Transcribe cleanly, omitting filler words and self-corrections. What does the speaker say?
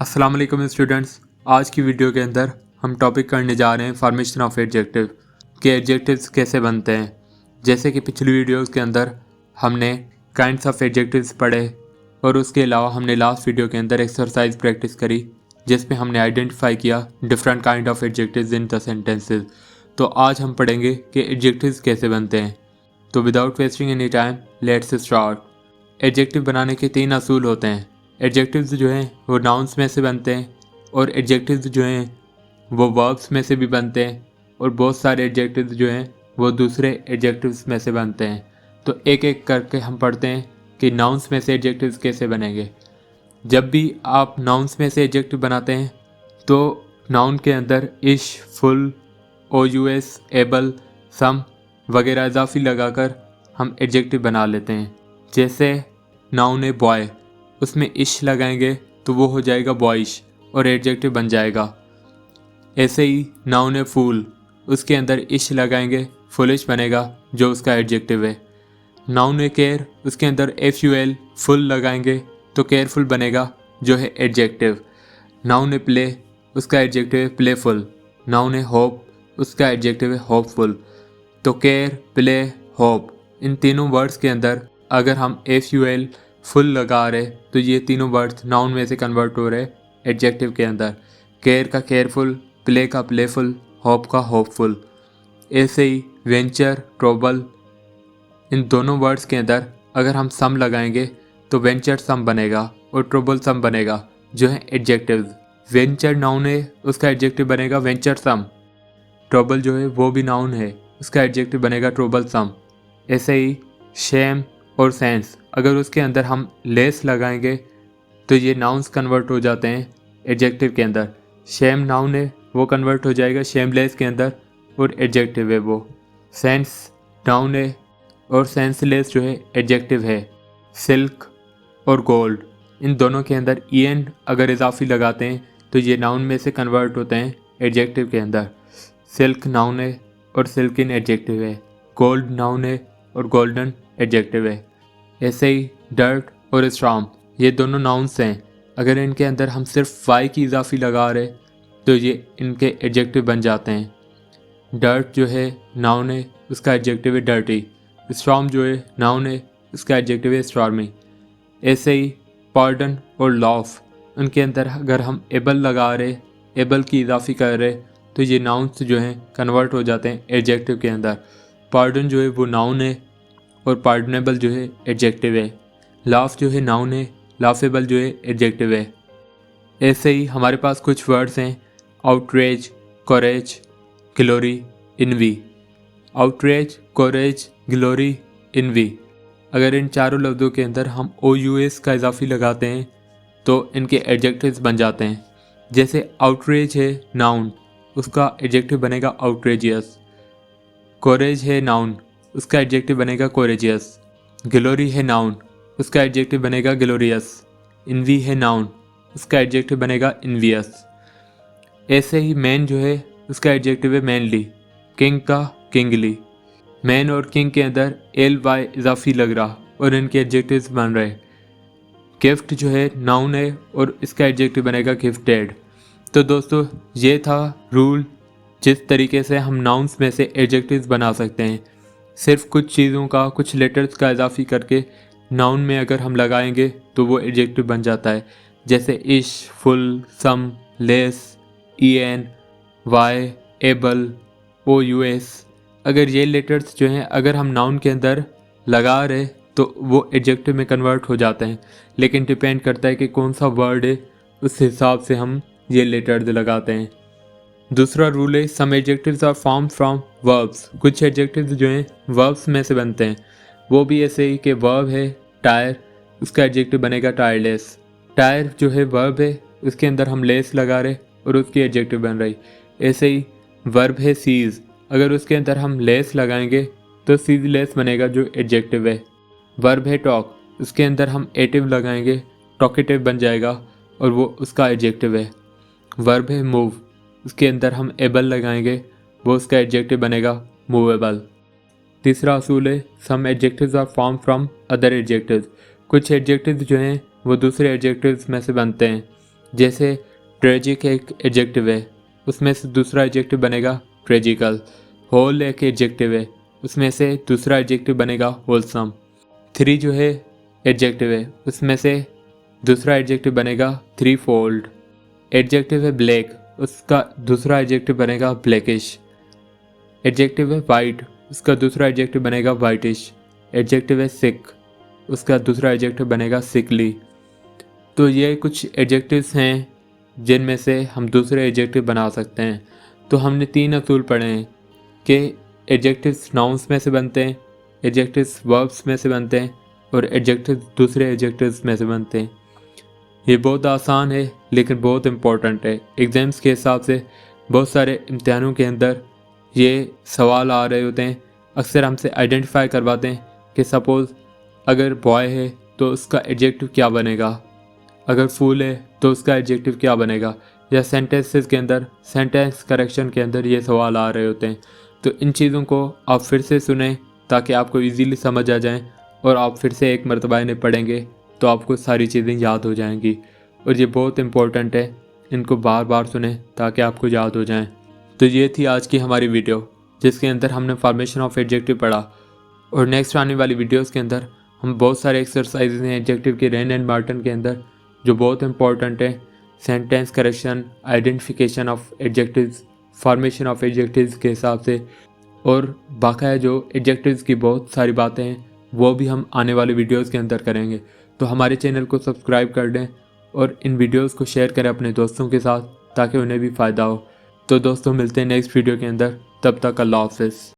अस्सलाम वालेकुम स्टूडेंट्स। आज की वीडियो के अंदर हम टॉपिक करने जा रहे हैं फॉर्मेशन ऑफ एडजेक्टिव के एडजेक्टिव्स कैसे बनते हैं। जैसे कि पिछली वीडियोस के अंदर हमने काइंड्स ऑफ एडजेक्टिव्स पढ़े और उसके अलावा हमने लास्ट वीडियो के अंदर एक्सरसाइज प्रैक्टिस करी जिसमें हमने आइडेंटिफाई किया different kind of adjectives in the sentences. तो आज हम पढ़ेंगे कि एडजेक्टिव्स कैसे बनते हैं। तो without wasting any time let's start. Adjective बनाने के 3 असूल होते हैं। एडजेक्टिव्स जो हैं वो नाउन्स में से बनते हैं और एडजेक्टिव्स जो हैं वो वर्ब्स में से भी बनते हैं और बहुत सारे एडजेक्टिव्स जो हैं वो दूसरे एडजेक्टिव्स में से बनते हैं। तो एक एक करके हम पढ़ते हैं कि नाउन्स में से एडजेक्टिव्स कैसे बनेंगे। जब भी आप नाउन्स में से एडजेक्टिव बनाते हैं तो नाउन के अंदर इश, फुल, OUS, एबल, सम वगैरह इजाफी लगाकर हम एडजेक्टिव बना लेते हैं। जैसे नाउन है बॉय, उसमें इश लगाएंगे तो वो हो जाएगा बॉयश और एडजेक्टिव बन जाएगा। ऐसे ही नाउन है फूल, उसके अंदर इश लगाएंगे फुलिश बनेगा जो उसका एडजेक्टिव है। नाउन है केयर, उसके अंदर FUL फुल लगाएंगे तो केयरफुल बनेगा जो है एडजेक्टिव। नाउन है प्ले, उसका एडजेक्टिव है प्लेफुल। नाउन है होप, उसका एडजेक्टिव है होपफुल। तो केयर, प्ले, होप, इन तीनों वर्ड्स के अंदर अगर हम FUL फुल लगा रहे तो ये तीनों वर्ड्स नाउन में से कन्वर्ट हो रहे एडजेक्टिव के अंदर। केयर का केयरफुल, प्ले का प्लेफुल, होप का होपफुल। ऐसे ही वेंचर, ट्रोबल, इन दोनों वर्ड्स के अंदर अगर हम सम लगाएंगे तो वेंचर सम बनेगा और ट्रोबल सम बनेगा जो है एडजेक्टिव। वेंचर नाउन है, उसका एडजेक्टिव बनेगा वेंचर सम। ट्रोबल जो है वो भी नाउन है, उसका एडजेक्टिव बनेगा ट्रोबल सम। ऐसे ही शेम और सेंस, अगर उसके अंदर हम लेस लगाएंगे तो ये नाउन्स कन्वर्ट हो जाते हैं एडजेक्टिव के अंदर। शेम नाउन है, वो कन्वर्ट हो जाएगा शेमलेस के अंदर और एडजेक्टिव है वो। सेंस नाउन है और सेंसलेस जो है एडजेक्टिव है। सिल्क और गोल्ड, इन दोनों के अंदर EN अगर इजाफी लगाते हैं तो ये नाउन में से कन्वर्ट होते हैं एडजेक्टिव के अंदर। सिल्क नाउन है और सिल्किन एडजेक्टिव है। गोल्ड नाउन है और गोल्डन एडजेक्टिव है। ऐसे ही डर्ट और स्ट्रॉम, ये दोनों नाउन्स हैं, अगर इनके अंदर हम सिर्फ Y की इजाफी लगा रहे तो ये इनके एडजेक्टिव बन जाते हैं। डर्ट जो है नाउन है, उसका एडजेक्टिव है डर्टी। स्ट्रॉम जो है नाउन है, उसका एडजेक्टिव है स्टॉर्मी। ऐसे ही पार्डन और लॉफ, उनके अंदर अगर हम एबल लगा रहे, एबल की इजाफी कर रहे तो ये नाउन्स जो हैं कन्वर्ट हो जाते हैं एडजेक्टिव के अंदर। पार्डन जो है वो नाउन है और पार्डनेबल जो है एडजेक्टिव है। लाफ जो है नाउन है, लाफेबल जो है एडजेक्टिव है। ऐसे ही हमारे पास कुछ वर्ड्स हैं outrage, courage, glory, envy. Outrage, courage, glory, envy, अगर इन चारों लफ्ज़ों के अंदर हम OUS का इजाफी लगाते हैं तो इनके एडजेक्टिव्स बन जाते हैं। जैसे आउटरेज है नाउन, उसका एडजेक्टिव बनेगा आउटरेजियस। कोरेज है नाउन, उसका एडजेक्टिव बनेगा कोरेजियस। ग्लोरी है नाउन, उसका एडजेक्टिव बनेगा ग्लोरियस। इनवी है नाउन, उसका एडजेक्टिव बनेगा इनवियस। ऐसे ही मैन जो है उसका एडजेक्टिव है मैनली। किंग का किंगली। मैन और किंग के अंदर LY इजाफी लग रहा और इनके एडजेक्टिव्स बन रहे। गिफ्ट जो है नाउन है और इसका एडजेक्टिव बनेगा गिफ्टेड। तो दोस्तों ये था रूल जिस तरीके से हम नाउन्स में से एडजेक्टिव्स बना सकते हैं। सिर्फ कुछ चीज़ों का, कुछ लेटर्स का इजाफी करके नाउन में अगर हम लगाएंगे तो वो एडजेक्टिव बन जाता है। जैसे ish, ful, some, less, EN, Y, able, OUS, अगर ये लेटर्स जो हैं अगर हम नाउन के अंदर लगा रहे तो वो एडजेक्टिव में कन्वर्ट हो जाते हैं। लेकिन डिपेंड करता है कि कौन सा वर्ड है, उस हिसाब से हम ये लेटर्स लगाते हैं। दूसरा रूल है some adjectives are form from verbs. कुछ एडजेक्टिव्स जो हैं वर्ब्स में से बनते हैं। वो भी ऐसे ही कि वर्ब है टायर, उसका एडजेक्टिव बनेगा टायरलेस। टायर जो है वर्ब है, उसके अंदर हम लेस लगा रहे और उसकी एडजेक्टिव बन रही। ऐसे ही वर्ब है सीज, अगर उसके अंदर हम लेस लगाएंगे तो सीजलेस बनेगा जो एडजेक्टिव है। वर्ब है टॉक, उसके अंदर हम एटिव लगाएंगे, टॉकेटिव बन जाएगा और वो उसका एडजेक्टिव है। वर्ब है मूव, उसके अंदर हम एबल लगाएंगे, वो उसका एडजेक्टिव बनेगा मूवेबल। तीसरा असूल है some adjectives are form from other adjectives. कुछ एडजेक्टिव्स जो हैं वो दूसरे एडजेक्टिव्स में से बनते हैं। जैसे ट्रेजिक एक एडजेक्टिव है, उसमें से दूसरा एडजेक्टिव बनेगा ट्रेजिकल। होल एक एडजेक्टिव है, उसमें से दूसरा एडजेक्टिव बनेगा होलसम। थ्री जो है एडजेक्टिव है, उसमें से दूसरा एडजेक्टिव बनेगा थ्री फोल्ड। एडजेक्टिव है ब्लैक, उसका दूसरा एडजेक्टिव बनेगा ब्लैकिश। एडजेक्टिव है वाइट, उसका दूसरा एडजेक्टिव बनेगा वाइटिश। एडजेक्टिव है सिक, उसका दूसरा एडजेक्टिव बनेगा सिकली। तो ये कुछ एडजेक्टिव्स हैं जिनमें से हम दूसरे एडजेक्टिव बना सकते हैं। तो हमने 3 असूल पढ़े हैं कि एडजेक्टिव्स नाउन्स में से बनते हैं, एडजेक्टिव्स वर्ब्स में से बनते हैं और एडजेक्टिव्स दूसरे एडजेक्टिव्स में से बनते हैं। ये बहुत आसान है लेकिन बहुत इम्पोर्टेंट है। एग्ज़ाम्स के हिसाब से बहुत सारे इम्तिहानों के अंदर ये सवाल आ रहे होते हैं। अक्सर हमसे आइडेंटिफाई करवाते हैं कि सपोज़ अगर बॉय है तो उसका एडजेक्टिव क्या बनेगा, अगर फूल है तो उसका एडजेक्टिव क्या बनेगा, या सेंटेंसेस के अंदर सेंटेंस करेक्शन के अंदर ये सवाल आ रहे होते हैं। तो इन चीज़ों को आप फिर से सुने ताकि आपको इजीली समझ आ जाएं, और आप फिर से एक मरतबा इन्हें पढ़ेंगे तो आपको सारी चीज़ें याद हो जाएंगी। और ये बहुत इंपॉर्टेंट है, इनको बार बार सुने ताकि आपको याद हो जाएं। तो ये थी आज की हमारी वीडियो जिसके अंदर हमने फॉर्मेशन ऑफ एडजेक्टिव पढ़ा। और नेक्स्ट आने वाली वीडियोस के अंदर हम बहुत सारे एक्सरसाइजेज हैं एडजेक्टिव के रेन एंड मार्टन के अंदर जो बहुत इंपॉर्टेंट है। Sentence correction, identification of adjectives, formation of adjectives के हिसाब से, और बाकायदा जो एडजेक्टिव्स की बहुत सारी बातें हैं वो भी हम आने वाले वीडियोस के अंदर करेंगे। तो हमारे चैनल को सब्सक्राइब कर दें और इन वीडियोस को शेयर करें अपने दोस्तों के साथ ताकि उन्हें भी फ़ायदा हो। तो दोस्तों मिलते हैं नेक्स्ट वीडियो के अंदर, तब तक अल्लाह हाफ़िज़।